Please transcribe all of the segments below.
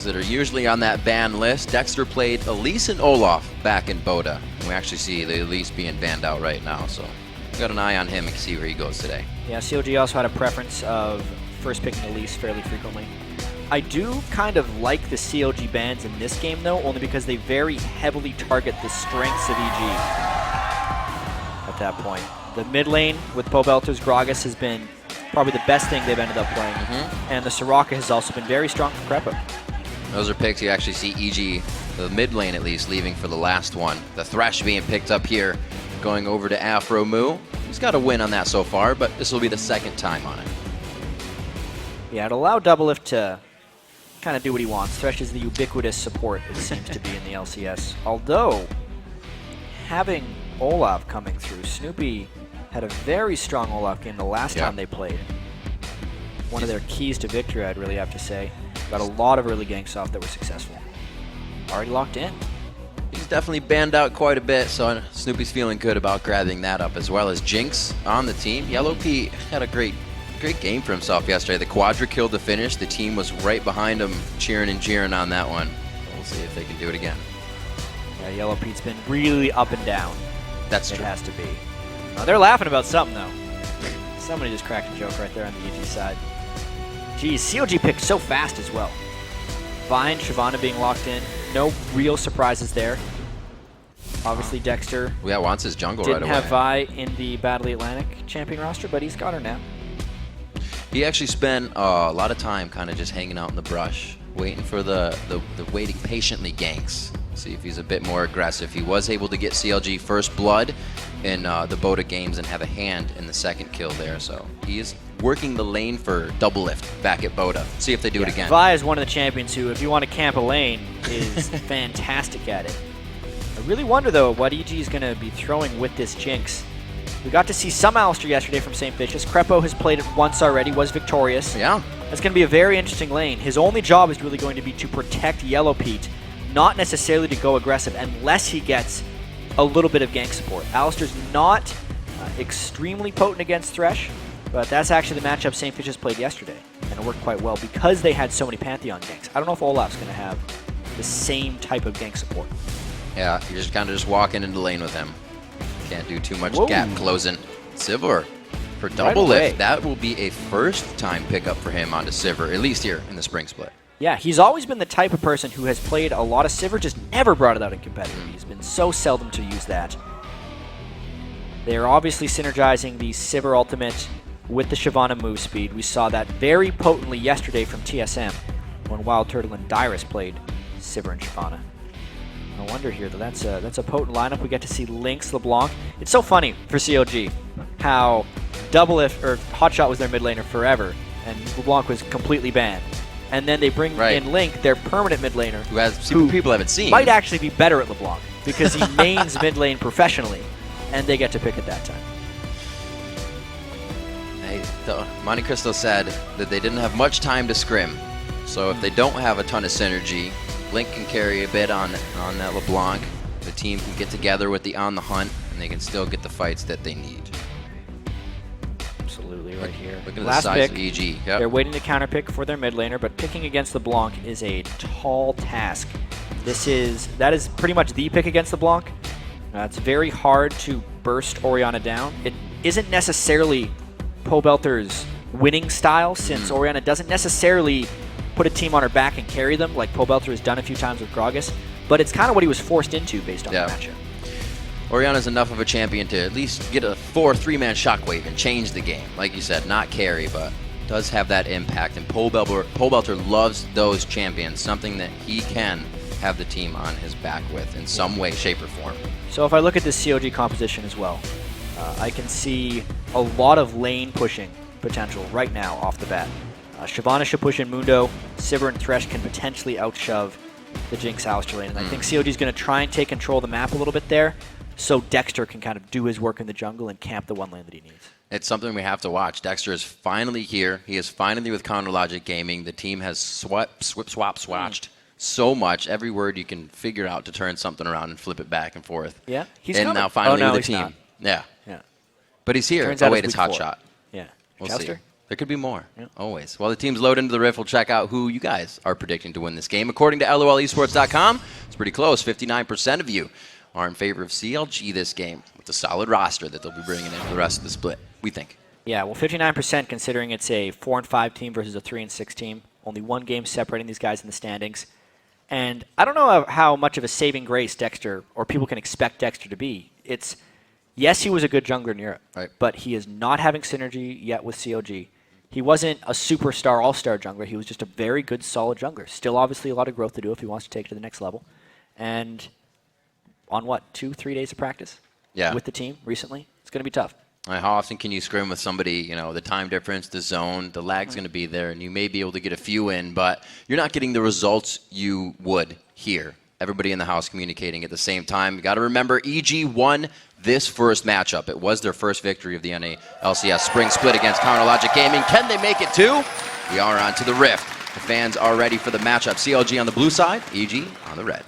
that are usually on that ban list. Dexter played Elise and Olaf back in Boda. And we actually see the Elise being banned out right now, so got an eye on him and see where he goes today. Yeah, CLG also had a preference of first picking Elise fairly frequently. I do kind of like the CLG bans in this game, though, only because they very heavily target the strengths of EG at that point. The mid lane with Pobelter's Gragas has been probably the best thing they've ended up playing, and the Soraka has also been very strong for Krepo. Those are picks you actually see EG, the mid lane at least, leaving for the last one. The Thresh being picked up here, going over to Aphromoo. He's got a win on that so far, but this will be the second time on it. Yeah, it allowed Doublelift to kind of do what he wants. Thresh is the ubiquitous support it seems to be in the LCS. Although, having Olaf coming through, Snoopeh had a very strong Olaf game the last time they played. One of their keys to victory, I'd really have to say. Got a lot of early ganks off that were successful. Already locked in. He's definitely banned out quite a bit, so Snoopeh's feeling good about grabbing that up, as well as Jinx on the team. Yellowpete had a great game for himself yesterday. The quadra kill to finish. The team was right behind him, cheering and jeering on that one. We'll see if they can do it again. Yeah, Yellowpete's been really up and down. That's true. It has to be. Oh, they're laughing about something, though. Somebody just cracked a joke right there on the EG side. Geez, CLG picked so fast as well. Vine, Shyvana being locked in. No real surprises there. Obviously, Dexter wants his jungle right away. Didn't have Vi in the Battle Atlantic champion roster, but he's got her now. He actually spent a lot of time kind of just hanging out in the brush, waiting for the waiting patiently ganks. See if he's a bit more aggressive. He was able to get CLG first blood in the Boda games and have a hand in the second kill there. So he is working the lane for Doublelift back at Boda. See if they do it again. Vi is one of the champions who, if you want to camp a lane, is fantastic at it. I really wonder, though, what EG is going to be throwing with this Jinx. We got to see some Alistair yesterday from St. Vicious. Krepo has played it once already, was victorious. Yeah. That's going to be a very interesting lane. His only job is really going to be to protect Yellowpete, not necessarily to go aggressive unless he gets a little bit of gank support. Alistair's not extremely potent against Thresh, but that's actually the matchup St. Vicious played yesterday, and it worked quite well because they had so many Pantheon ganks. I don't know if Olaf's going to have the same type of gank support. Yeah, you're just kind of walking into lane with him. Can't do too much gap closing. Sivir for Doublelift. That will be a first-time pickup for him onto Sivir, at least here in the spring split. Yeah, he's always been the type of person who has played a lot of Sivir, just never brought it out in competitive. He's been so seldom to use that. They're obviously synergizing the Sivir ultimate with the Shyvana move speed. We saw that very potently yesterday from TSM when Wild Turtle and Dyrus played Sivir and Shyvana. No wonder here, though. That's a potent lineup. We get to see Lynx, LeBlanc. It's so funny for CLG how Doublelift or Hotshot was their mid laner forever, and LeBlanc was completely banned. And then they bring in Link, their permanent mid laner, who people haven't seen. Might actually be better at LeBlanc because he mains mid lane professionally, and they get to pick at that time. Hey, Monte Cristo said that they didn't have much time to scrim, so if they don't have a ton of synergy, Link can carry a bit on that LeBlanc. The team can get together with the On the Hunt, and they can still get the fights that they need. Absolutely, right here. Look at Last the size pick. of EG. Yep. They're waiting to counterpick for their mid laner, but picking against LeBlanc is a tall task. That is pretty much the pick against LeBlanc. It's very hard to burst Orianna down. It isn't necessarily Pobelter's winning style, since Orianna doesn't necessarily put a team on her back and carry them like Pobelter has done a few times with Gragas, but it's kind of what he was forced into based on the matchup. Orianna's enough of a champion to at least get a 3-man shockwave and change the game. Like you said, not carry, but does have that impact. And Pobelter loves those champions, something that he can have the team on his back with in some way, shape, or form. So if I look at this CLG composition as well, I can see a lot of lane pushing potential right now off the bat. Shyvana should push in Mundo. Sivir and Thresh can potentially outshove the Jinx Alistair lane. And I think CLG is going to try and take control of the map a little bit there, so Dexter can kind of do his work in the jungle and camp the one lane that he needs. It's something we have to watch. Dexter is finally here. He is finally with Counter Logic Gaming. The team has swatched so much. Every word you can figure out to turn something around and flip it back and forth. Yeah, he's and coming. now finally no, with the he's team. not. Yeah. Yeah. But he's here. Turns Oh out wait, it's it's week 4. Hotshot. Yeah. We'll Jouster? see. There could be more, always. While the teams load into the Rift, we'll check out who you guys are predicting to win this game. According to LOLesports.com, it's pretty close. 59% of you are in favor of CLG this game with a solid roster that they'll be bringing in for the rest of the split, we think. Yeah, well, 59% considering it's a 4-5 team versus a 3-6 team. Only one game separating these guys in the standings. And I don't know how much of a saving grace Dexter, or people can expect Dexter to be. It's, yes, he was a good jungler in Europe, but he is not having synergy yet with CLG. He wasn't a superstar, all-star jungler. He was just a very good, solid jungler. Still, obviously, a lot of growth to do if he wants to take it to the next level. And on what, 2-3 days of practice with the team recently? It's going to be tough. How often can you scrim with somebody, you know, the time difference, the zone, the lag's going to be there, and you may be able to get a few in, but you're not getting the results you would here. Everybody in the house communicating at the same time. You got to remember, EG won this first matchup. It was their first victory of the NA LCS Spring split against Counterlogic Gaming. Can they make it too? We are on to the Rift. The fans are ready for the matchup. CLG on the blue side, EG on the red.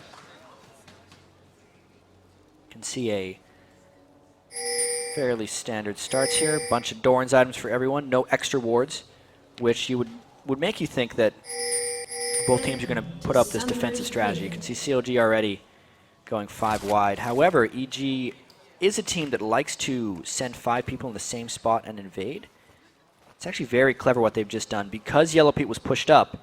You can see a fairly standard starts here. Bunch of Doran's items for everyone. No extra wards, which you would make you think that both teams are going to put up this defensive strategy. You can see CLG already going 5 wide. However, EG is a team that likes to send 5 people in the same spot and invade. It's actually very clever what they've just done. Because Yellowpete was pushed up,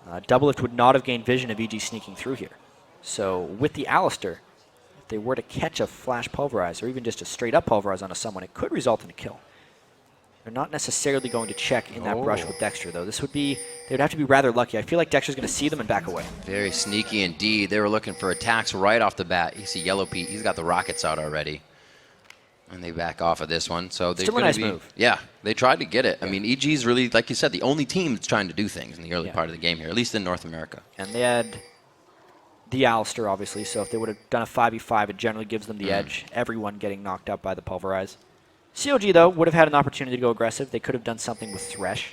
Doublelift would not have gained vision of EG sneaking through here. So with the Alistair, if they were to catch a flash pulverize, or even just a straight up pulverize on someone, it could result in a kill. They're not necessarily going to check in that brush with Dexter, though. This would be, they would have to be rather lucky. I feel like Dexter's going to see them and back away. Very sneaky indeed. They were looking for attacks right off the bat. You see Yellowpete, he's got the rockets out already. And they back off of this one. So still a nice move. Yeah, they tried to get it. I mean, EG's really, like you said, the only team that's trying to do things in the early part of the game here, at least in North America. And they had the Alistair, obviously, so if they would have done a 5v5, it generally gives them the edge. Everyone getting knocked out by the pulverize. CLG, though, would have had an opportunity to go aggressive. They could have done something with Thresh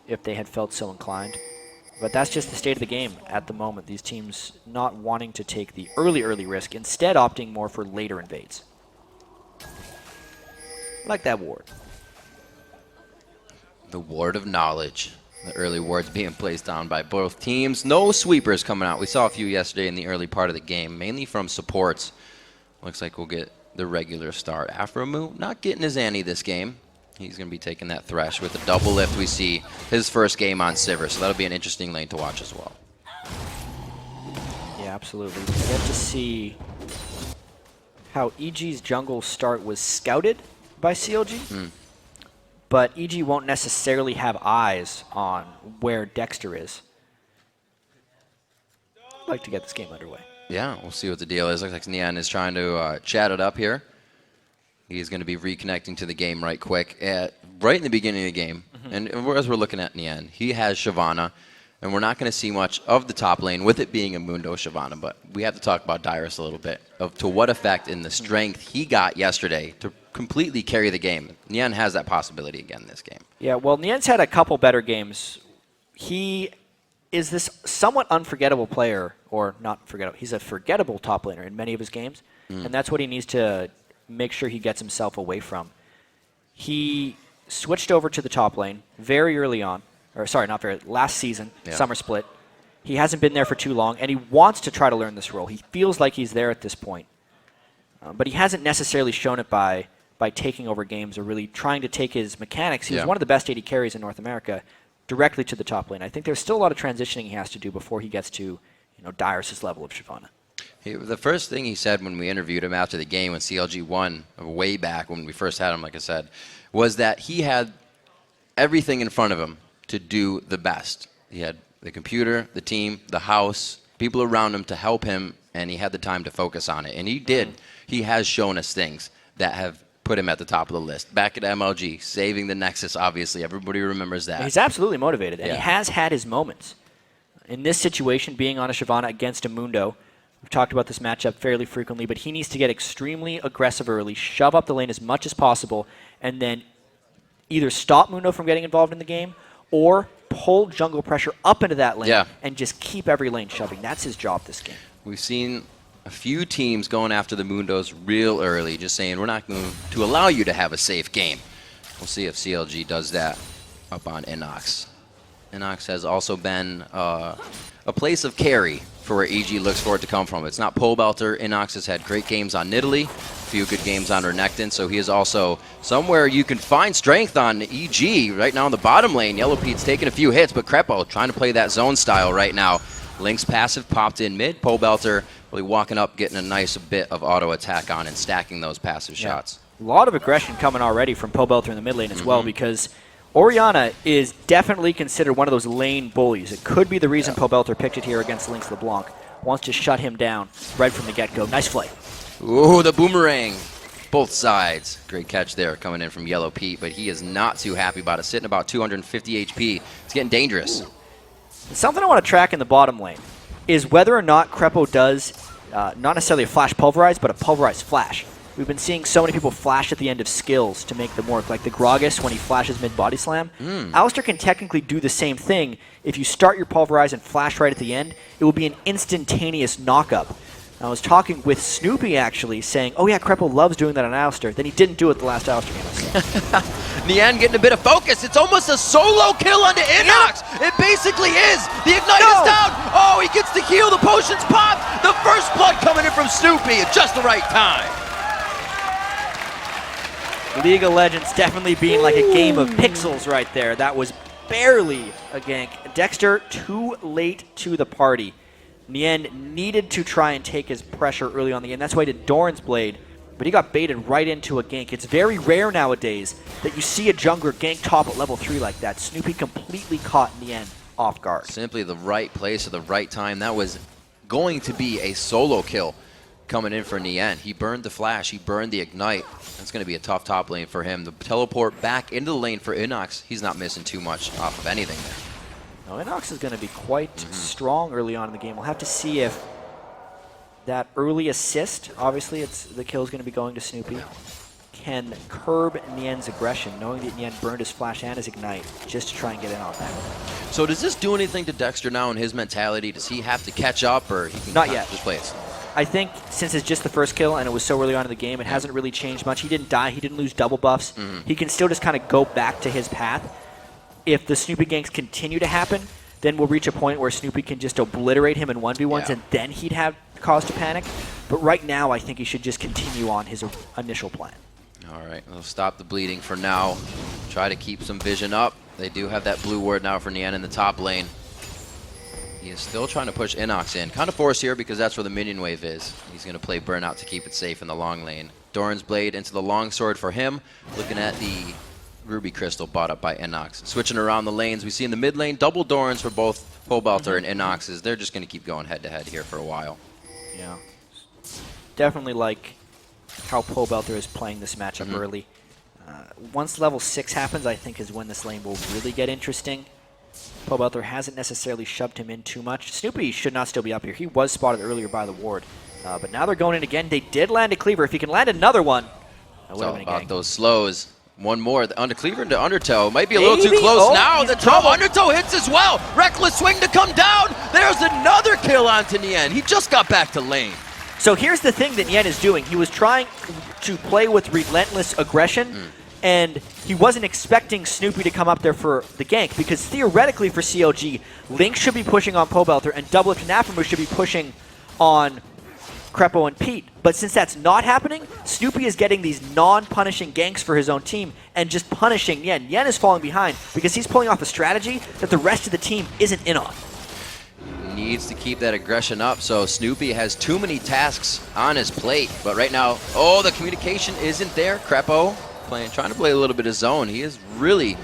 if they had felt so inclined. But that's just the state of the game at the moment. These teams not wanting to take the early risk, instead opting more for later invades. Like that ward. The ward of knowledge. The early wards being placed down by both teams. No sweepers coming out. We saw a few yesterday in the early part of the game, mainly from supports. Looks like we'll get the regular start. Aphromoo not getting his ante this game. He's going to be taking that Thresh with the double lift. We see his first game on Sivir, so that'll be an interesting lane to watch as well. Yeah, absolutely. We get to see how EG's jungle start was scouted by CLG, but EG won't necessarily have eyes on where Dexter is. I'd like to get this game underway. Yeah, we'll see what the deal is. Looks like Nien is trying to chat it up here. He's going to be reconnecting to the game right quick. Right in the beginning of the game, and as we're looking at Nien, he has Shyvana, and we're not going to see much of the top lane with it being a Mundo Shyvana, but we have to talk about Dyrus a little bit, of to what effect in the strength he got yesterday to completely carry the game. Nien has that possibility again this game. Yeah, well, Nien's had a couple better games. He is this somewhat unforgettable player, or not forgettable, he's a forgettable top laner in many of his games, and that's what he needs to make sure he gets himself away from. He switched over to the top lane very early on, or sorry, not very, last season, summer split. He hasn't been there for too long, and he wants to try to learn this role. He feels like he's there at this point. But he hasn't necessarily shown it by taking over games or really trying to take his mechanics. He was one of the best AD carries in North America directly to the top lane. I think there's still a lot of transitioning he has to do before he gets to Dyrus' level of Shyvana. The first thing he said when we interviewed him after the game when CLG won, way back when we first had him, like I said, was that he had everything in front of him to do the best. He had the computer, the team, the house, people around him to help him, and he had the time to focus on it. And he did. He has shown us things that have put him at the top of the list. Back at MLG, saving the Nexus, obviously. Everybody remembers that. He's absolutely motivated, and he has had his moments. In this situation, being on a Shyvana against a Mundo, we've talked about this matchup fairly frequently, but he needs to get extremely aggressive early, shove up the lane as much as possible, and then either stop Mundo from getting involved in the game or pull jungle pressure up into that lane and just keep every lane shoving. That's his job this game. We've seen a few teams going after the Mundos real early, just saying we're not going to allow you to have a safe game. We'll see if CLG does that up on InnoX. InnoX has also been a place of carry for where EG looks for it to come from. It's not Pobelter. InnoX has had great games on Nidalee, a few good games on Renekton, so he is also somewhere you can find strength on EG. Right now in the bottom lane, Yellowpete's taking a few hits, but Krepo trying to play that zone style right now. Link's passive popped in mid. Pobelter really walking up, getting a nice bit of auto attack on and stacking those passive shots. A lot of aggression coming already from Pobelter in the mid lane as well, because Orianna is definitely considered one of those lane bullies. It could be the reason Pobelter picked it here against Lynx LeBlanc. Wants to shut him down right from the get-go. Nice play. Ooh, the boomerang. Both sides. Great catch there coming in from Yellowpete, but he is not too happy about it. Sitting about 250 HP. It's getting dangerous. Something I want to track in the bottom lane is whether or not Krepo does not necessarily a flash pulverize, but a pulverized flash. We've been seeing so many people flash at the end of skills to make them work, like the Gragas when he flashes mid-body slam. Alistar can technically do the same thing. If you start your pulverize and flash right at the end, it will be an instantaneous knock-up. I was talking with Snoopeh, actually, saying, oh yeah, Krepo loves doing that on Alistar. Then he didn't do it the last Alistar game. Nien getting a bit of focus. It's almost a solo kill onto InnoX. It basically is. The Ignite is down. Oh, he gets the heal. The potions pop. The first blood coming in from Snoopeh at just the right time. League of Legends definitely being like a game of pixels right there. That was barely a gank. Dexter too late to the party. Nien needed to try and take his pressure early on the game. That's why he did Doran's Blade, but he got baited right into a gank. It's very rare nowadays that you see a jungler gank top at level 3 like that. Snoopeh completely caught Nien off guard. Simply the right place at the right time. That was going to be a solo kill coming in for Nien. He burned the flash. He burned the Ignite. That's going to be a tough top lane for him. The teleport back into the lane for InnoX. He's not missing too much off of anything there. Now, InnoX is going to be quite strong early on in the game. We'll have to see if that early assist, obviously the kill is going to be going to Snoopeh, can curb Nien's aggression, knowing that Nien burned his flash and his Ignite just to try and get in on that. So does this do anything to Dexter now in his mentality? Does he have to catch up, or he can Not yet. just play it? I think since it's just the first kill and it was so early on in the game, it hasn't really changed much. He didn't die. He didn't lose double buffs. He can still just kind of go back to his path. If the Snoopeh ganks continue to happen, then we'll reach a point where Snoopeh can just obliterate him in 1v1s, and then he'd have cause to panic. But right now, I think he should just continue on his initial plan. All right, we'll stop the bleeding for now. Try to keep some vision up. They do have that blue ward now for Nien in the top lane. He is still trying to push InnoX in. Kind of forced here because that's where the minion wave is. He's going to play Burnout to keep it safe in the long lane. Doran's Blade into the longsword for him. Looking at the Ruby Crystal bought up by InnoX. Switching around the lanes, we see in the mid lane double Dorans for both Pobelter and InnoX's. They're just going to keep going head-to-head here for a while. Yeah. Definitely like how Pobelter is playing this matchup early. Once level 6 happens, I think is when this lane will really get interesting. Pobelter hasn't necessarily shoved him in too much. Snoopeh should not still be up here. He was spotted earlier by the ward. But now they're going in again. They did land a cleaver. If he can land another one, that would have been a about gang. those slows. One more, the under cleaver into Undertow. Might be a little too close Oh, now. he's The in trouble. Undertow hits as well. Reckless swing to come down. There's another kill onto Nien. He just got back to lane. So here's the thing that Nien is doing. He was trying to play with relentless aggression, and he wasn't expecting Snoopeh to come up there for the gank, because theoretically for CLG, Link should be pushing on Pobelter, and Doublelift and Aphromoo should be pushing on Krepo and Pete. But since that's not happening, Snoopeh is getting these non-punishing ganks for his own team and just punishing Nien. Nien is falling behind because he's pulling off a strategy that the rest of the team isn't in on. Needs to keep that aggression up, so Snoopeh has too many tasks on his plate. But right now, oh, the communication isn't there. Krepo trying to play a little bit of zone. He is really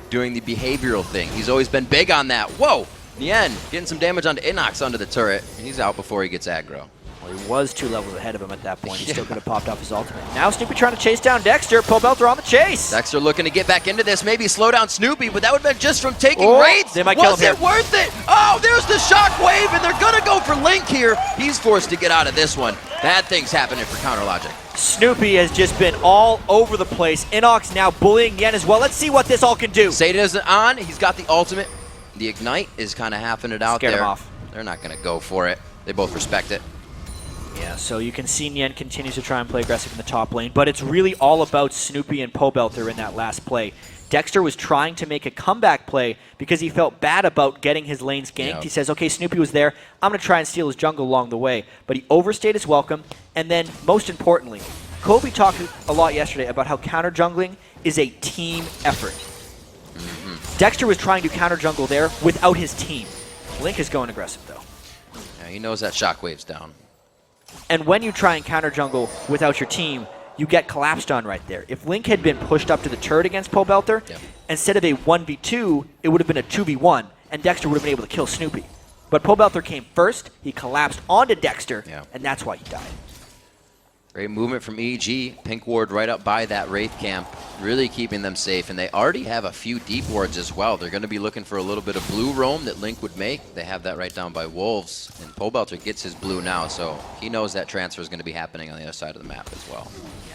doing the behavioral thing. He's always been big on that. Whoa! Nien getting some damage onto InnoX under the turret, and he's out before he gets aggro. Well, he was 2 levels ahead of him at that point. He still could have popped off his ultimate. Now Snoopeh trying to chase down Dexter. Pobelter on the chase. Dexter looking to get back into this, maybe slow down Snoopeh, but that would have been just from taking raids. They might kill him Was it worth it? Oh, there's the shockwave, and they're going to go for Link here. He's forced to get out of this one. Bad things happening for Counter Logic. Snoopeh has just been all over the place. InnoX now bullying Nien as well. Let's see what this all can do. Satan isn't on. He's got the ultimate. The Ignite is kind of halving it out Scared there. him off. They're not going to go for it. They both respect it. Yeah, so you can see Nien continues to try and play aggressive in the top lane, but it's really all about Snoopeh and Pobelter in that last play. Dexter was trying to make a comeback play because he felt bad about getting his lanes ganked. Yep. He says, okay, Snoopeh was there. I'm going to try and steal his jungle along the way. But he overstayed his welcome. And then, most importantly, Kobe talked a lot yesterday about how counter jungling is a team effort. Dexter was trying to counter jungle there without his team. Link is going aggressive, though. Yeah, he knows that shockwave's down. And when you try and counter jungle without your team, you get collapsed on right there. If Link had been pushed up to the turret against Pobelter, instead of a 1v2, it would have been a 2v1, and Dexter would have been able to kill Snoopeh. But Pobelter came first, he collapsed onto Dexter, and that's why he died. Great movement from EG. Pink ward right up by that Wraith camp, really keeping them safe. And they already have a few deep wards as well. They're going to be looking for a little bit of blue roam that Link would make. They have that right down by Wolves. And Pobelter gets his blue now, so he knows that transfer is going to be happening on the other side of the map as well.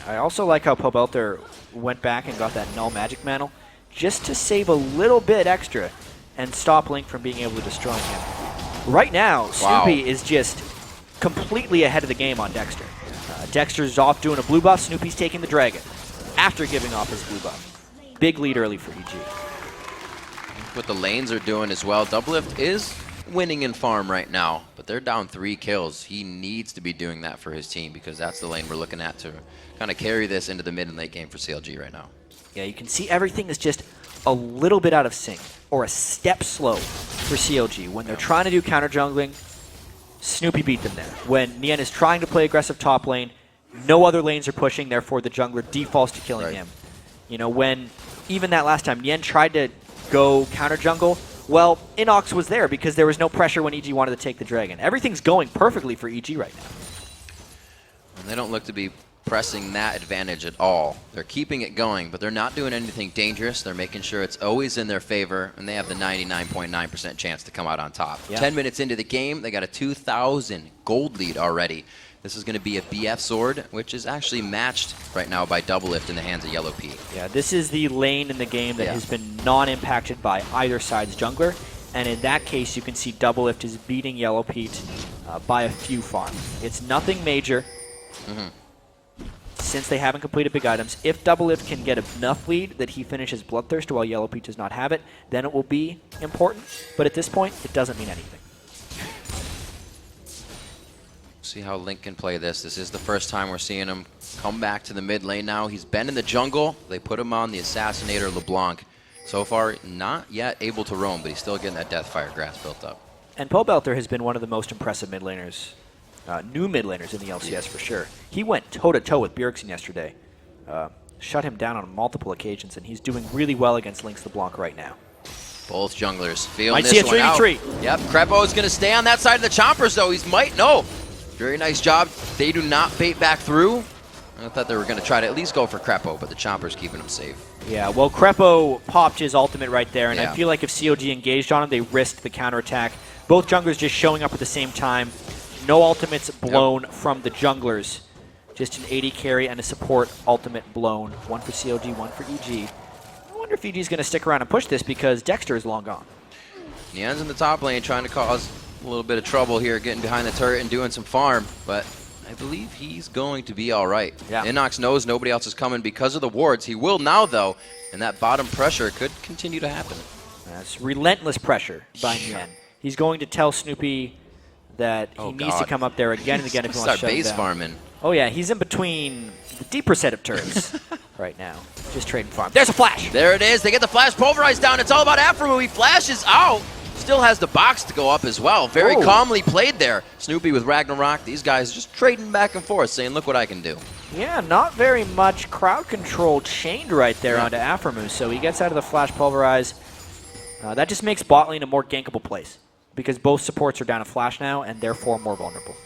I also like how Pobelter went back and got that null magic mantle just to save a little bit extra and stop Link from being able to destroy him. Right now, Snoopeh is just completely ahead of the game on Dexter. Dexter's off doing a blue buff. Snoopeh's taking the dragon after giving off his blue buff. Big lead early for EG. What the lanes are doing as well. Doublelift is winning in farm right now, but they're down 3 kills. He needs to be doing that for his team because that's the lane we're looking at to kind of carry this into the mid and late game for CLG right now. Yeah, you can see everything is just a little bit out of sync or a step slow for CLG. When they're trying to do counter jungling, Snoopeh beat them there. When Nien is trying to play aggressive top lane, no other lanes are pushing, therefore the jungler defaults to killing him. You know, when even that last time Nien tried to go counter jungle, well, InnoX was there because there was no pressure when EG wanted to take the dragon. Everything's going perfectly for EG right now. And they don't look to be pressing that advantage at all. They're keeping it going, but they're not doing anything dangerous. They're making sure it's always in their favor, and they have the 99.9% chance to come out on top. 10 minutes into the game, they got a 2,000 gold lead already. This is going to be a BF sword, which is actually matched right now by Doublelift in the hands of Yellowpete. Yeah, this is the lane in the game that has been non-impacted by either side's jungler, and in that case, you can see Doublelift is beating Yellowpete by a few farms. It's nothing major. Since they haven't completed big items, if Doublelift can get enough lead that he finishes Bloodthirster while Yellowpete does not have it, then it will be important. But at this point, it doesn't mean anything. See how Link can play this. This is the first time we're seeing him come back to the mid lane now. He's been in the jungle. They put him on the Assassinator LeBlanc. So far, not yet able to roam, but he's still getting that Deathfire grass built up. And Pobelter has been one of the most impressive mid laners. New mid laners in the LCS for sure. He went toe-to-toe with Bjergsen yesterday. Shut him down on multiple occasions, and he's doing really well against Lynx LeBlanc right now. Both junglers feeling this one out. Might see a 3v3. Yep, Krepo is going to stay on that side of the chompers, though. He's no. Very nice job. They do not bait back through. I thought they were going to try to at least go for Krepo, but the chomper's keeping him safe. Yeah, well, Krepo popped his ultimate right there, and I feel like if CLG engaged on him, they risked the counterattack. Both junglers just showing up at the same time. No ultimates blown from the junglers. Just an 80 carry and a support ultimate blown. One for CLG, one for EG. I wonder if EG's going to stick around and push this because Dexter is long gone. Nien's in the top lane trying to cause a little bit of trouble here, getting behind the turret and doing some farm, but I believe he's going to be all right. InnoX knows nobody else is coming because of the wards. He will now, though, and that bottom pressure could continue to happen. That's relentless pressure by Nien. He's going to tell Snoopeh that he needs to come up there again and again if he wants to shut base down. farming. Oh yeah, he's in between the deeper set of turrets right now. Just trading farm. There's a flash! There it is. They get the flash pulverized down. It's all about Aphromoo. He flashes out. Still has the box to go up as well. Very calmly played there. Snoopeh with Ragnarok. These guys just trading back and forth, saying, look what I can do. Yeah, not very much crowd control chained right there onto Aphromoo, so he gets out of the flash pulverize. That just makes bot lane a more gankable place, because both supports are down a flash now, and therefore more vulnerable.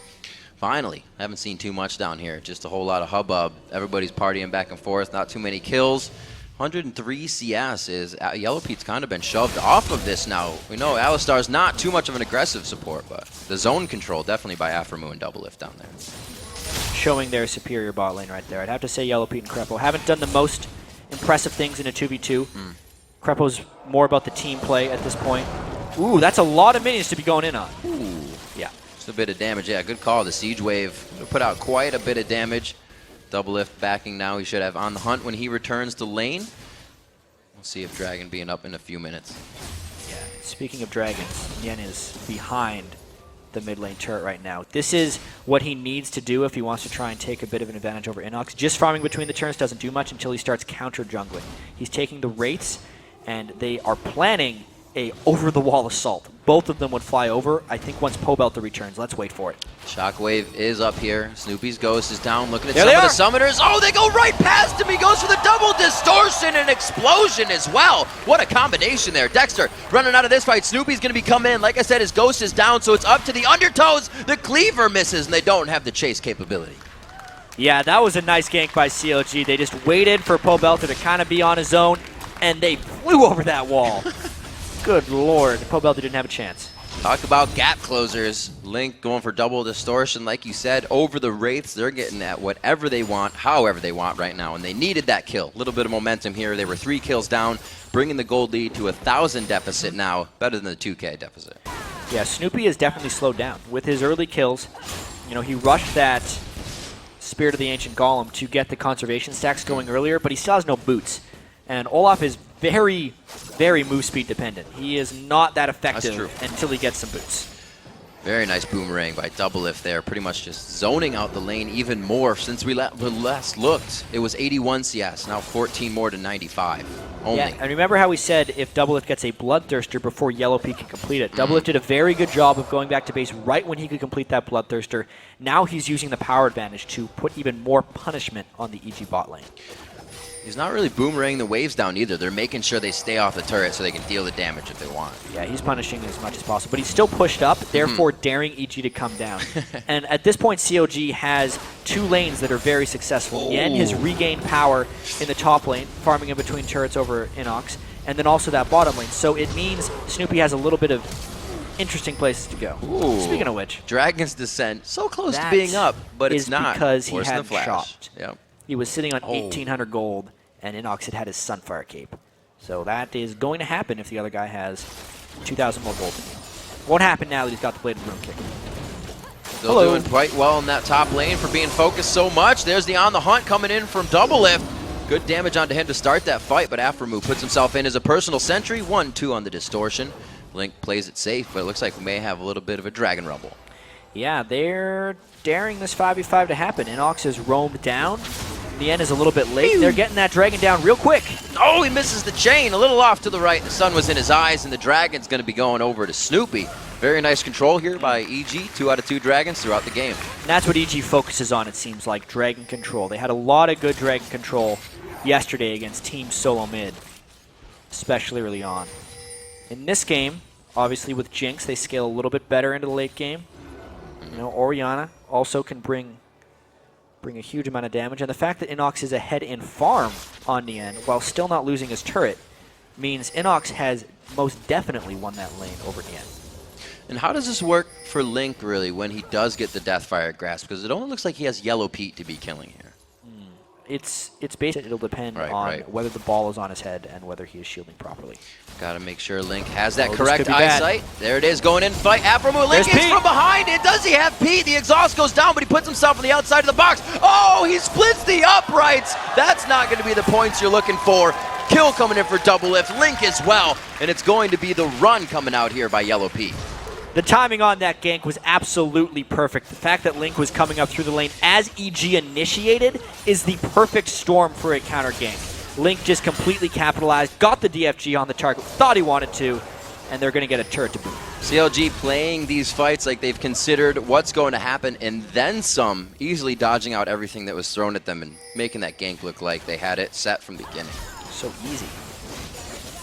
Finally, haven't seen too much down here. Just a whole lot of hubbub. Everybody's partying back and forth. Not too many kills. 103 CS is Yellowpete's kind of been shoved off of this now. We know Alistar's not too much of an aggressive support, but the zone control definitely by Aphromoo and Doublelift down there. Showing their superior bot lane right there. I'd have to say Yellowpete and Krepo haven't done the most impressive things in a 2v2. Krepo's more about the team play at this point. Ooh, that's a lot of minions to be going in on. Ooh. Yeah, just a bit of damage. Yeah, good call. The Siege Wave put out quite a bit of damage. Doublelift backing now. He should have on the hunt when he returns to lane. We'll see if Dragon being up in a few minutes. Yeah. Speaking of dragons, Yen is behind the mid lane turret right now. This is what he needs to do if he wants to try and take a bit of an advantage over InnoX. Just farming between the turns doesn't do much until he starts counter jungling. He's taking the Wraiths, and they are planning a over-the-wall assault. Both of them would fly over, I think, once Pobelter returns. Let's wait for it. Shockwave is up here. Snoopy's Ghost is down, looking at There some of the they summoners. Oh, they go right past him. He goes for the double distortion and explosion as well. What a combination there. Dexter running out of this fight. Snoopy's going to be coming in. Like I said, his Ghost is down, so it's up to the undertows. The cleaver misses, and they don't have the chase capability. Yeah, that was a nice gank by CLG. They just waited for Pobelter to kind of be on his own, and they flew over that wall. Good lord, Pobelter didn't have a chance. Talk about gap closers. Link going for double distortion, like you said, over the Wraiths. They're getting at whatever they want, however they want right now, and they needed that kill. A little bit of momentum here. They were 3 kills down, bringing the gold lead to 1,000 deficit now, better than the 2K deficit. Yeah, Snoopeh has definitely slowed down. With his early kills, you know, he rushed that Spirit of the Ancient Golem to get the conservation stacks going earlier, but he still has no boots. And Olaf is very, very move speed dependent. He is not that effective until he gets some boots. Very nice boomerang by Doublelift there, pretty much just zoning out the lane even more. Since we last looked, it was 81 CS, now 14 more to 95 only. Yeah, and remember how we said if Doublelift gets a Bloodthirster before Yellowpete can complete it. Doublelift did a very good job of going back to base right when he could complete that Bloodthirster. Now he's using the power advantage to put even more punishment on the EG bot lane. He's not really boomeranging the waves down either. They're making sure they stay off the turret so they can deal the damage if they want. Yeah, he's punishing as much as possible. But he's still pushed up, therefore daring EG to come down. And at this point, CLG has 2 lanes that are very successful. Yen has regained power in the top lane, farming in between turrets over InnoX, and then also that bottom lane. So it means Snoopeh has a little bit of interesting places to go. Ooh. Speaking of which, Dragon's Descent, so close to being up, but it's not. Because he Worse than had the Flash. shopped. Yep. He was sitting on 1,800 gold, and InnoX had his Sunfire Cape. So that is going to happen if the other guy has 2,000 more gold. Won't happen now that he's got the Bladed Rune kick. Still doing quite well in that top lane for being focused so much. There's the On the Hunt coming in from Doublelift. Good damage onto him to start that fight, but Aphromoo puts himself in as a personal sentry. 1-2 on the distortion. Link plays it safe, but it looks like we may have a little bit of a Dragon Rumble. Yeah, they're daring this 5v5 to happen. InnoX has roamed down. Nien is a little bit late. They're getting that Dragon down real quick. Oh, he misses the chain. A little off to the right. The sun was in his eyes, and the Dragon's going to be going over to Snoopeh. Very nice control here by EG. 2 out of 2 Dragons throughout the game. And that's what EG focuses on, it seems like, Dragon control. They had a lot of good Dragon control yesterday against Team Solo Mid, especially early on. In this game, obviously with Jinx, they scale a little bit better into the late game. You know, Orianna also can bring a huge amount of damage, and the fact that InnoX is ahead in farm on Nien while still not losing his turret means InnoX has most definitely won that lane over Nien. And how does this work for Link, really, when he does get the Deathfire Grasp? Because it only looks like he has Yellowpete to be killing here. It's basically, it'll depend on whether the ball is on his head and whether he is shielding properly. Got to make sure Link has that correct eyesight. There it is, going in fight. Aphromoo, Link is Pete from behind. It does he have Pete? The exhaust goes down, but he puts himself on the outside of the box. Oh, he splits the uprights. That's not going to be the points you're looking for. Kill coming in for Doublelift. Link as well, and it's going to be the run coming out here by Yellowpete. The timing on that gank was absolutely perfect. The fact that Link was coming up through the lane as EG initiated is the perfect storm for a counter gank. Link just completely capitalized, got the DFG on the target, thought he wanted to, and they're going to get a turret to boot. CLG playing these fights like they've considered what's going to happen and then some, easily dodging out everything that was thrown at them and making that gank look like they had it set from the beginning. So easy.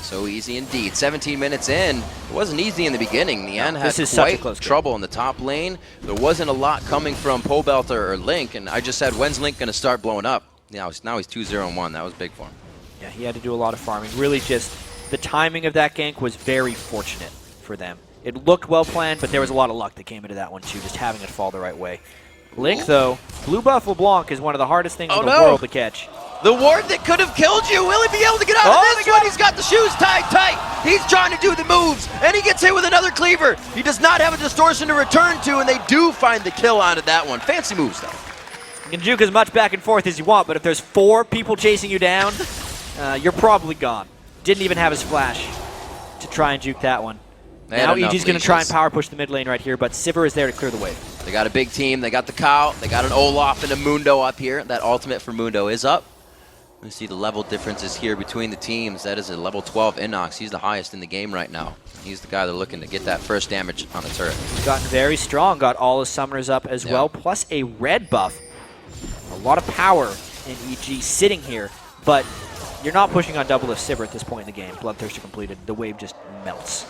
So easy indeed. 17 minutes in. It wasn't easy in the beginning. Nien had quite trouble in the top lane. There wasn't a lot coming from Pobelter or Link, and I just said, when's Link going to start blowing up? Now he's 2-0-1. That was big for him. Yeah, he had to do a lot of farming. Really just the timing of that gank was very fortunate for them. It looked well planned, but there was a lot of luck that came into that one too, just having it fall the right way. Link, though, Blue Buff LeBlanc is one of the hardest things in the world to catch. The ward that could have killed you. Will he be able to get out of this one? He's got the shoes tied tight. He's trying to do the moves, and he gets hit with another cleaver. He does not have a distortion to return to, and they do find the kill onto that one. Fancy moves, though. You can juke as much back and forth as you want, but if there's 4 people chasing you down, you're probably gone. Didn't even have his flash to try and juke that one. They had Now enough EG's going to try and leashes. power push the mid lane right here, but Sivir is there to clear the wave. They got a big team. They got the Cow. They got an Olaf and a Mundo up here. That ultimate for Mundo is up. You see the level differences here between the teams. That is a level 12 InnoX. He's the highest in the game right now. He's the guy they're looking to get that first damage on the turret. He's gotten very strong, got all his summoners up as well, plus a red buff. A lot of power in EG sitting here, but you're not pushing on Doublelift Sivir at this point in the game. Bloodthirster completed. The wave just melts.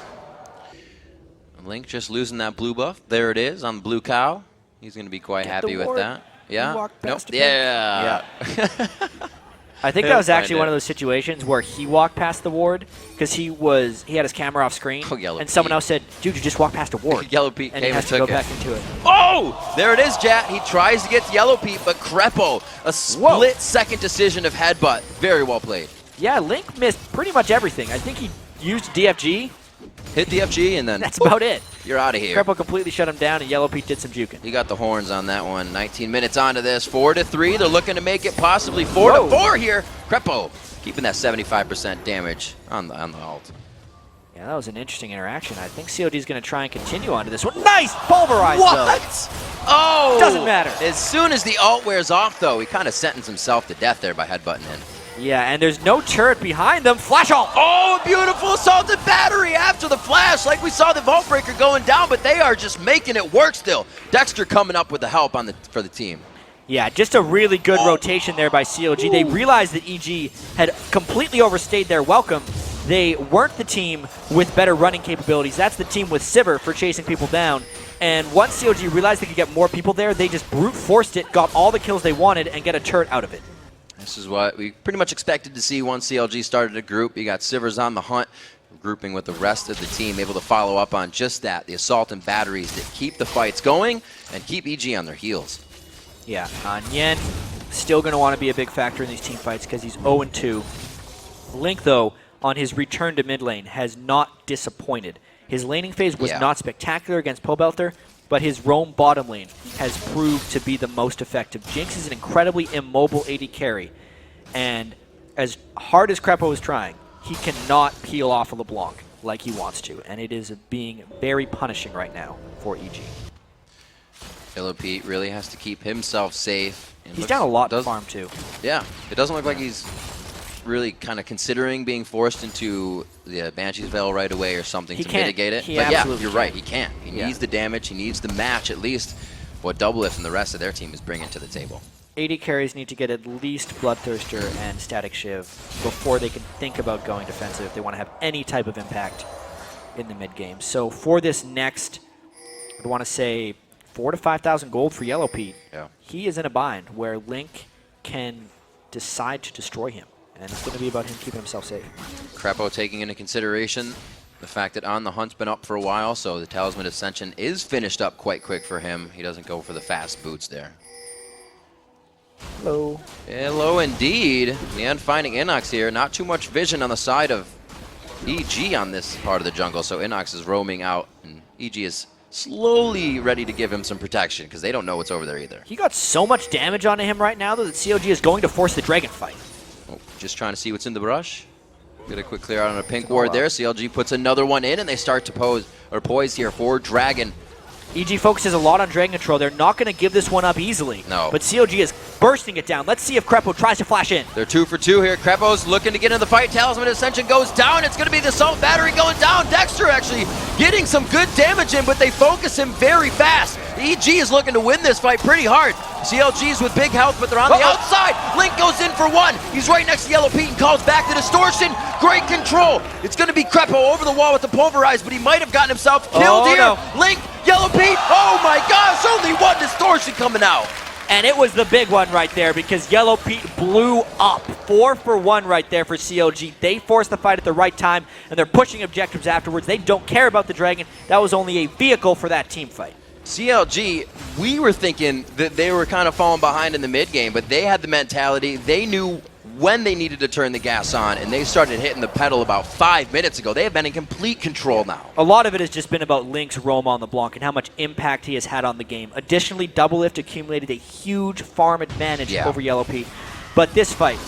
Link just losing that blue buff. There it is on the blue Cow. He's going to be quite happy with that. Yeah. walked past him. Yeah. I think that was actually one of those situations where he walked past the ward because he had his camera off screen, and someone else said, "Dude, you just walked past a ward." Yellowpete and he came has and to go took it. back into it. Oh, there it is, Jat. He tries to get to Yellowpete, but Krepo, a split-second decision of headbutt. Very well played. Yeah, Link missed pretty much everything. I think he used DFG. Hit the FG, and then That's about it. You're out of here. Krepo completely shut him down, and Yellowpete did some juking. He got the horns on that one. 19 minutes onto this. 4-3. They're looking to make it possibly 4-4 here. Krepo keeping that 75% damage on the ult. Yeah, that was an interesting interaction. I think COD is going to try and continue on to this one. Nice pulverize, What? though. Oh! Doesn't matter. As soon as the ult wears off, though, he kind of sentenced himself to death there by headbutting in. Yeah, and there's no turret behind them. Flash ult! Oh, a beautiful assaulted battery after the flash, like we saw the Vault Breaker going down, but they are just making it work still. Dexter coming up with the help for the team. Yeah, just a really good rotation there by CLG. They realized that EG had completely overstayed their welcome. They weren't the team with better running capabilities. That's the team with Sivir for chasing people down. And once CLG realized they could get more people there, they just brute forced it, got all the kills they wanted, and get a turret out of it. This is what we pretty much expected to see once CLG started a group. You got Sivir's on the hunt, grouping with the rest of the team, able to follow up on just that, the assault and batteries that keep the fights going and keep EG on their heels. Yeah, Nien still going to want to be a big factor in these team fights because he's 0-2. Link, though, on his return to mid lane, has not disappointed. His laning phase was not spectacular against Pobelter, but his roam bottom lane has proved to be the most effective. Jinx is an incredibly immobile AD carry, and as hard as Krepo is trying, he cannot peel off a LeBlanc like he wants to, and it is being very punishing right now for EG. Yellowpete really has to keep himself safe. He's down a lot to farm, too. Yeah, it doesn't look like he's really kind of considering being forced into the Banshee's Veil right away or something to mitigate it. But yeah, you're right, he can't. He needs the damage, he needs the match, at least what Doublelift and the rest of their team is bringing to the table. AD carries need to get at least Bloodthirster and Static Shiv before they can think about going defensive if they want to have any type of impact in the mid game. So for this next, I'd want to say 4,000 to 5,000 gold for Yellowpete. Yeah. He is in a bind where Link can decide to destroy him, and it's going to be about him keeping himself safe. Krepo taking into consideration the fact that On the Hunt's been up for a while, so the Talisman Ascension is finished up quite quick for him. He doesn't go for the fast boots there. Hello. Hello indeed. Nien finding InnoX here. Not too much vision on the side of EG on this part of the jungle, so InnoX is roaming out, and EG is slowly ready to give him some protection because they don't know what's over there either. He got so much damage onto him right now, though, that CLG is going to force the dragon fight. Oh, just trying to see what's in the brush. Get a quick clear out on a pink ward there. CLG puts another one in, and they start to poise here for Dragon. EG focuses a lot on Dragon Control. They're not going to give this one up easily. No. But CLG is bursting it down. Let's see if Krepo tries to flash in. They're 2 for 2 here. Krepo's looking to get into the fight. Talisman Ascension goes down. It's going to be the Assault Battery going down. Dexter actually getting some good damage in, but they focus him very fast. EG is looking to win this fight pretty hard. CLG's with big health, but they're on the outside. Link goes in for one. He's right next to Yellowpete and calls back the distortion. Great control. It's going to be Krepo over the wall with the pulverize, but he might have gotten himself killed here. No. Link, Yellowpete. Oh my gosh, only one distortion coming out. And it was the big one right there because Yellowpete blew up. 4 for 1 right there for CLG. They forced the fight at the right time, and they're pushing objectives afterwards. They don't care about the Dragon. That was only a vehicle for that team fight. CLG, we were thinking that they were kind of falling behind in the mid game, but they had the mentality. They knew when they needed to turn the gas on, and they started hitting the pedal about 5 minutes ago. They have been in complete control now. A lot of it has just been about Link's roam on the Blanc and how much impact he has had on the game. Additionally, Doublelift accumulated a huge farm advantage over Yellowpete. But this fight,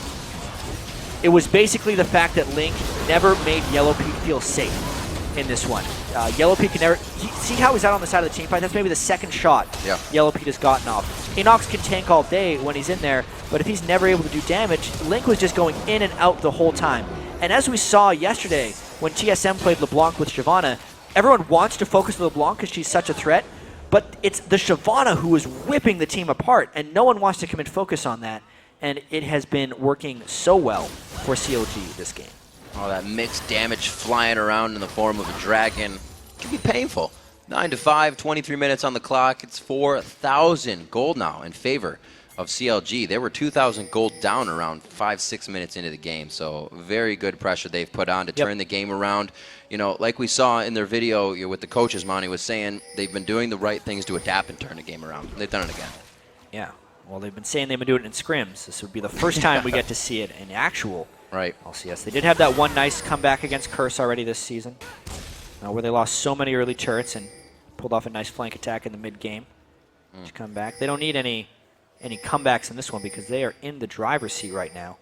It was basically the fact that Link never made Yellowpete feel safe in this one. Yellowpete can never... See how he's out on the side of the team fight? That's maybe the second shot Yellowpete has gotten off. InnoX can tank all day when he's in there, but if he's never able to do damage, Link was just going in and out the whole time. And as we saw yesterday, when TSM played LeBlanc with Shyvana, everyone wants to focus on LeBlanc because she's such a threat, but it's the Shyvana who is whipping the team apart, and no one wants to come and focus on that. And it has been working so well for CLG this game. Oh, that mixed damage flying around in the form of a dragon can be painful. 9-5, 23 minutes on the clock. It's 4,000 gold now in favor of CLG. They were 2,000 gold down around 5-6 minutes into the game. So very good pressure they've put on to turn the game around. You know, like we saw in their video with the coaches, Monty was saying they've been doing the right things to adapt and turn the game around. They've done it again. Yeah. Well, they've been saying they've been doing it in scrims. This would be the first time we get to see it in actual LCS. They did have that one nice comeback against Curse already this season, where they lost so many early turrets and pulled off a nice flank attack in the mid-game to come back. They don't need any comebacks in this one because they are in the driver's seat right now,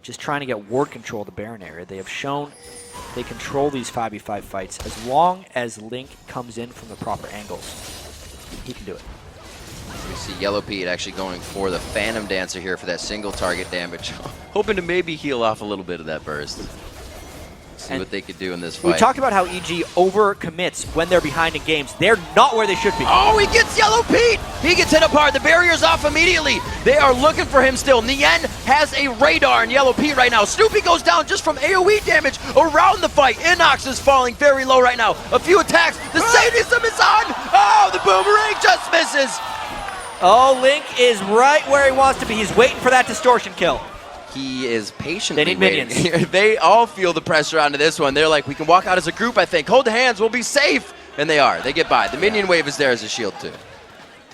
just trying to get ward control of the Baron area. They have shown they control these 5v5 fights as long as Link comes in from the proper angles. He can do it. We see Yellowpete actually going for the Phantom Dancer here for that single target damage. Hoping to maybe heal off a little bit of that burst. See what they could do in this fight. We talked about how EG overcommits when they're behind in games. They're not where they should be. Oh, he gets Yellowpete! He gets hit apart. The barrier's off immediately. They are looking for him still. Nien has a radar in Yellowpete right now. Snoopeh goes down just from AoE damage around the fight. InnoX is falling very low right now. A few attacks. The sadism is on! Oh, the boomerang just misses! Oh, Link is right where he wants to be. He's waiting for that distortion kill. He is patiently They need waiting. minions. They all feel the pressure onto this one. They're like, we can walk out as a group, I think. Hold hands, we'll be safe. And they are. They get by. The minion wave is there as a shield, too.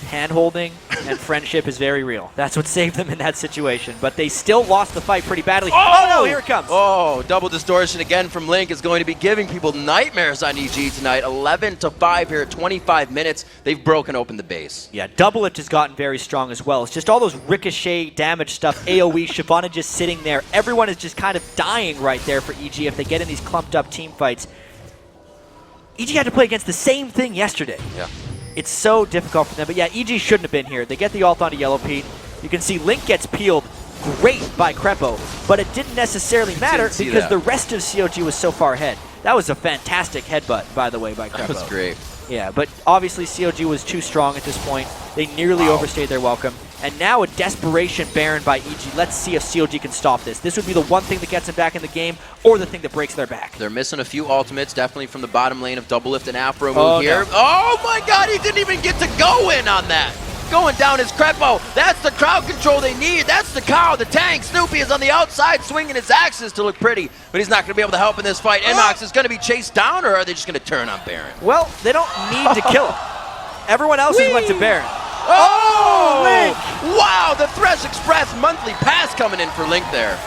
Hand-holding and friendship is very real. That's what saved them in that situation. But they still lost the fight pretty badly. Oh, no, here it comes. Oh, double distortion again from Link is going to be giving people nightmares on EG tonight. 11-5 here at 25 minutes. They've broken open the base. Yeah, Doublelift has gotten very strong as well. It's just all those ricochet damage stuff, AoE, Shyvana just sitting there. Everyone is just kind of dying right there for EG if they get in these clumped up team fights. EG had to play against the same thing yesterday. Yeah. It's so difficult for them. But yeah, EG shouldn't have been here. They get the ult onto Yellowpete. You can see Link gets peeled great by Krepo, but it didn't necessarily matter because the rest of CLG was so far ahead. That was a fantastic headbutt, by the way, by Krepo. That was great. Yeah, but obviously CLG was too strong at this point. They nearly overstayed their welcome. And now a desperation Baron by EG. Let's see if CLG can stop this. This would be the one thing that gets them back in the game or the thing that breaks their back. They're missing a few ultimates, definitely from the bottom lane of Doublelift and Aphromoo here. No. Oh my god, he didn't even get to go in on that. Going down is Krepo. That's the crowd control they need. That's the cow, the tank. Snoopeh is on the outside swinging his axes to look pretty, but he's not going to be able to help in this fight. InnoX is going to be chased down, or are they just going to turn on Baron? Well, they don't need to kill him. Everyone else has went to Baron. Oh, Link! Wow, the Thresh Express monthly pass coming in for Link there.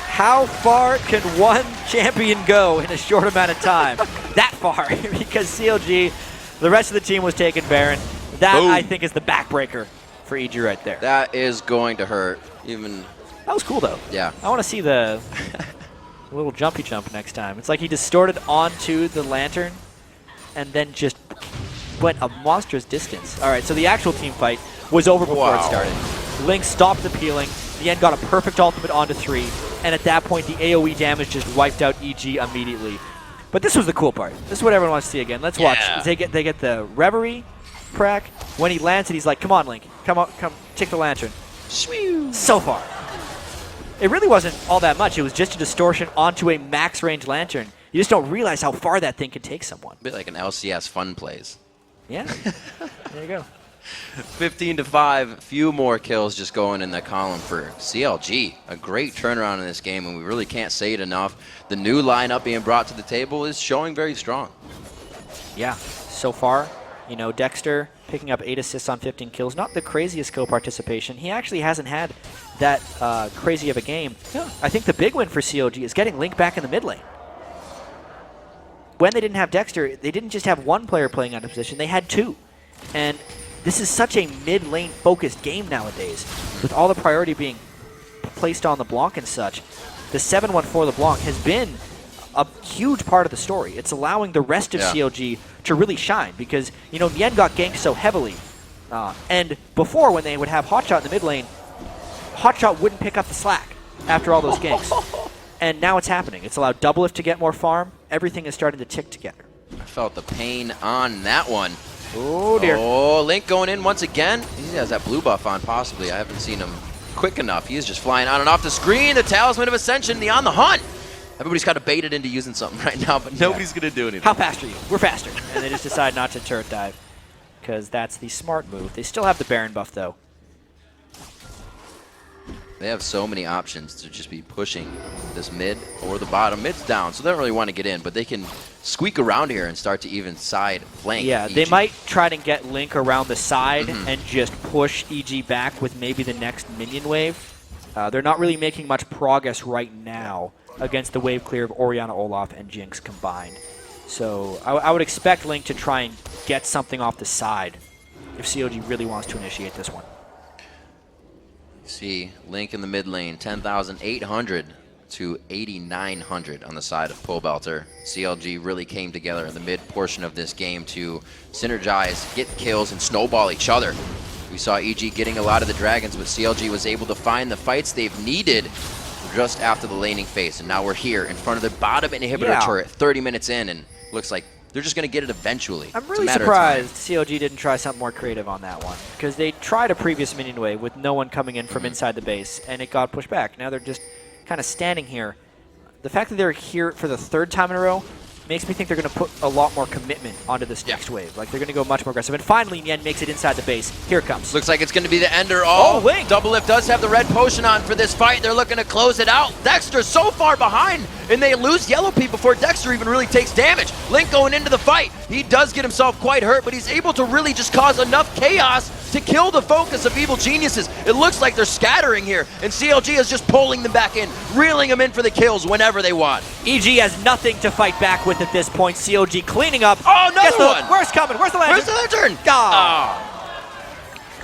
How far can one champion go in a short amount of time? That far, because CLG, the rest of the team was taking Baron. That, I think, is the backbreaker for EG right there. That is going to hurt. Even. That was cool, though. Yeah. I want to see the little jumpy jump next time. It's like he distorted onto the lantern and then just went a monstrous distance. All right, so the actual team fight was over before it started. Link stopped the peeling. Nien got a perfect ultimate onto 3, and at that point, the AoE damage just wiped out EG immediately. But this was the cool part. This is what everyone wants to see again. Let's watch. They get the Reverie prac. When he lands it, he's like, come on, Link. Come on, come, take the lantern. So far. It really wasn't all that much. It was just a distortion onto a max range lantern. You just don't realize how far that thing can take someone. A bit like an LCS fun plays. Yeah. There you go. 15-5, few more kills just going in that column for CLG. A great turnaround in this game, and we really can't say it enough. The new lineup being brought to the table is showing very strong. Yeah, so far, you know, Dexter picking up 8 assists on 15 kills. Not the craziest kill participation. He actually hasn't had that crazy of a game. Yeah. I think the big win for CLG is getting Link back in the mid lane. When they didn't have Dexter, they didn't just have one player playing out of position, they had 2. And this is such a mid-lane focused game nowadays, with all the priority being placed on LeBlanc and such, the 7-1-4 LeBlanc has been a huge part of the story. It's allowing the rest of CLG to really shine because, you know, Nien got ganked so heavily. And before, when they would have Hotshot in the mid lane, Hotshot wouldn't pick up the slack after all those ganks. And now it's happening. It's allowed Doublelift to get more farm. Everything is starting to tick together. I felt the pain on that one. Oh, dear. Oh, Link going in once again. He has that blue buff on, possibly. I haven't seen him quick enough. He's just flying on and off the screen. The Talisman of Ascension, the on the hunt. Everybody's got to bait it into using something right now, but nobody's going to do anything. How fast are you? We're faster. And they just decide not to turret dive because that's the smart move. They still have the Baron buff, though. They have so many options to just be pushing this mid or the bottom. Mid's down, so they don't really want to get in, but they can squeak around here and start to even side flank. Yeah, EG. they might try to get Link around the side and just push EG back with maybe the next minion wave. They're not really making much progress right now against the wave clear of Orianna, Olaf, and Jinx combined. So I would expect Link to try and get something off the side if CLG really wants to initiate this one. See, Link in the mid lane, 10,800 to 8,900 on the side of Pobelter. CLG really came together in the mid portion of this game to synergize, get kills, and snowball each other. We saw EG getting a lot of the dragons, but CLG was able to find the fights they've needed just after the laning phase. And now we're here in front of the bottom inhibitor turret, 30 minutes in, and looks like they're just going to get it eventually. I'm really surprised CLG didn't try something more creative on that one because they tried a previous minion wave with no one coming in from inside the base, and it got pushed back. Now they're just kind of standing here. The fact that they're here for the third time in a row makes me think they're going to put a lot more commitment onto this next wave. Like, they're going to go much more aggressive. And finally, Nien makes it inside the base. Here it comes. Looks like it's going to be the ender. Oh, Link! Doublelift does have the red potion on for this fight. They're looking to close it out. Dexter so far behind, and they lose Yellowpete before Dexter even really takes damage. Link going into the fight. He does get himself quite hurt, but he's able to really just cause enough chaos to kill the focus of evil geniuses. It looks like they're scattering here, and CLG is just pulling them back in, reeling them in for the kills whenever they want. EG has nothing to fight back with at this point. CLG cleaning up. Oh, another one! Where's coming? Where's the lantern? Where's the lantern? Oh.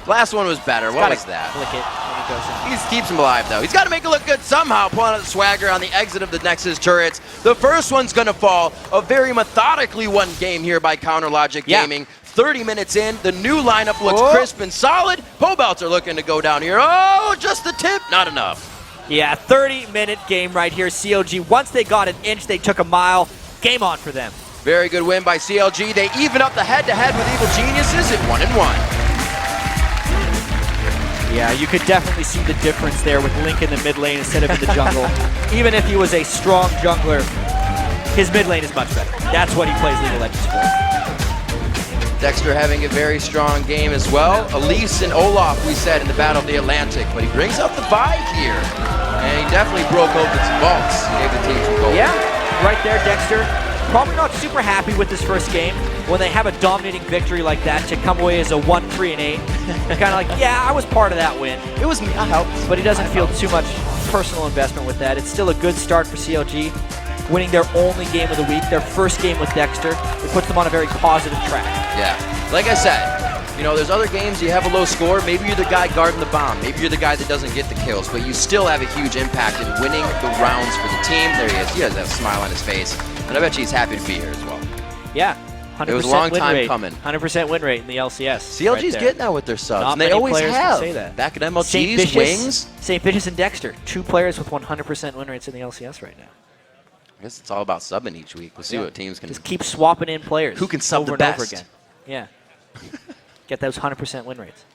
Last one was better. What was that? Flick it when he goes in. He keeps him alive, though. He's got to make it look good somehow, pulling out the swagger on the exit of the Nexus turrets. The first one's going to fall. A very methodically won game here by Counter Logic Gaming. 30 minutes in, the new lineup looks crisp and solid. Pobelter looking to go down here. Oh, just the tip. Not enough. Yeah, 30-minute game right here. CLG, once they got an inch, they took a mile. Game on for them. Very good win by CLG. They even up the head-to-head with Evil Geniuses at 1-1. Yeah, you could definitely see the difference there with Link in the mid lane instead of in the jungle. Even if he was a strong jungler, his mid lane is much better. That's what he plays League of Legends for. Dexter having a very strong game as well. Elise and Olaf, we said, in the Battle of the Atlantic, but he brings up the vibe here. And he definitely broke open some vaults. Gave the team some gold. Yeah, right there, Dexter. Probably not super happy with this first game. When they have a dominating victory like that, to come away as a 1-3-8, kind of like, yeah, I was part of that win. It was me, I helped. But he doesn't feel too much personal investment with that. It's still a good start for CLG, winning their only game of the week, their first game with Dexter. It puts them on a very positive track. Yeah, like I said, you know, there's other games you have a low score. Maybe you're the guy guarding the bomb. Maybe you're the guy that doesn't get the kills, but you still have a huge impact in winning the rounds for the team. There he is. He has that smile on his face, and I bet you he's happy to be here as well. Yeah. 100% it was a long win time rate. coming. 100% win rate in the LCS. CLG's right getting that with their subs, Not and they many always players have. Can say that. Back at MLG's, Wings. St. Vicious and Dexter, 2 players with 100% win rates in the LCS right now. I guess it's all about subbing each week. We'll see what teams can. Just keep swapping in players. Who can sub over the and over best. again. Yeah. Get those 100% win rates.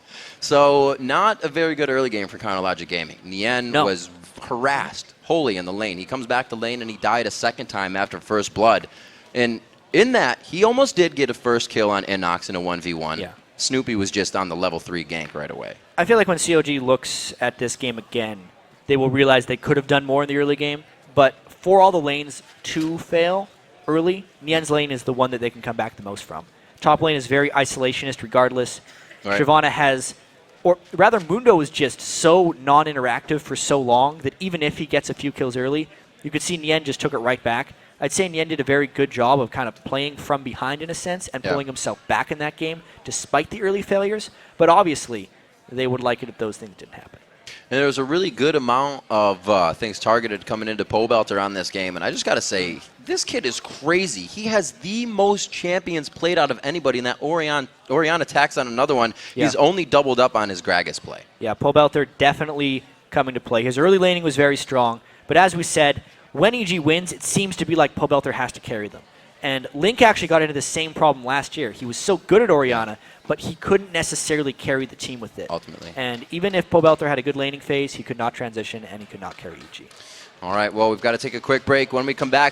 So, not a very good early game for Counter Logic Gaming. Nien was harassed wholly in the lane. He comes back to lane and he died a second time after first blood. And in that, he almost did get a first kill on InnoX in a 1v1. Yeah. Snoopeh was just on the level 3 gank right away. I feel like when CLG looks at this game again, they will realize they could have done more in the early game. But for all the lanes to fail early, Nien's lane is the one that they can come back the most from. Top lane is very isolationist regardless. Right. Shyvana has, or rather Mundo is just so non-interactive for so long that even if he gets a few kills early, you could see Nien just took it right back. I'd say Nien did a very good job of kind of playing from behind in a sense and pulling himself back in that game despite the early failures. But obviously, they would like it if those things didn't happen. And there was a really good amount of things targeted coming into Pobelter on this game. And I just got to say, this kid is crazy. He has the most champions played out of anybody. And that Orion attacks on another one. Yeah. He's only doubled up on his Gragas play. Yeah, Pobelter definitely coming to play. His early laning was very strong. But as we said, when EG wins, it seems to be like Pobelter has to carry them. And Link actually got into the same problem last year. He was so good at Orianna, but he couldn't necessarily carry the team with it. Ultimately. And even if Pobelter had a good laning phase, he could not transition and he could not carry EG. All right, well, we've got to take a quick break. When we come back,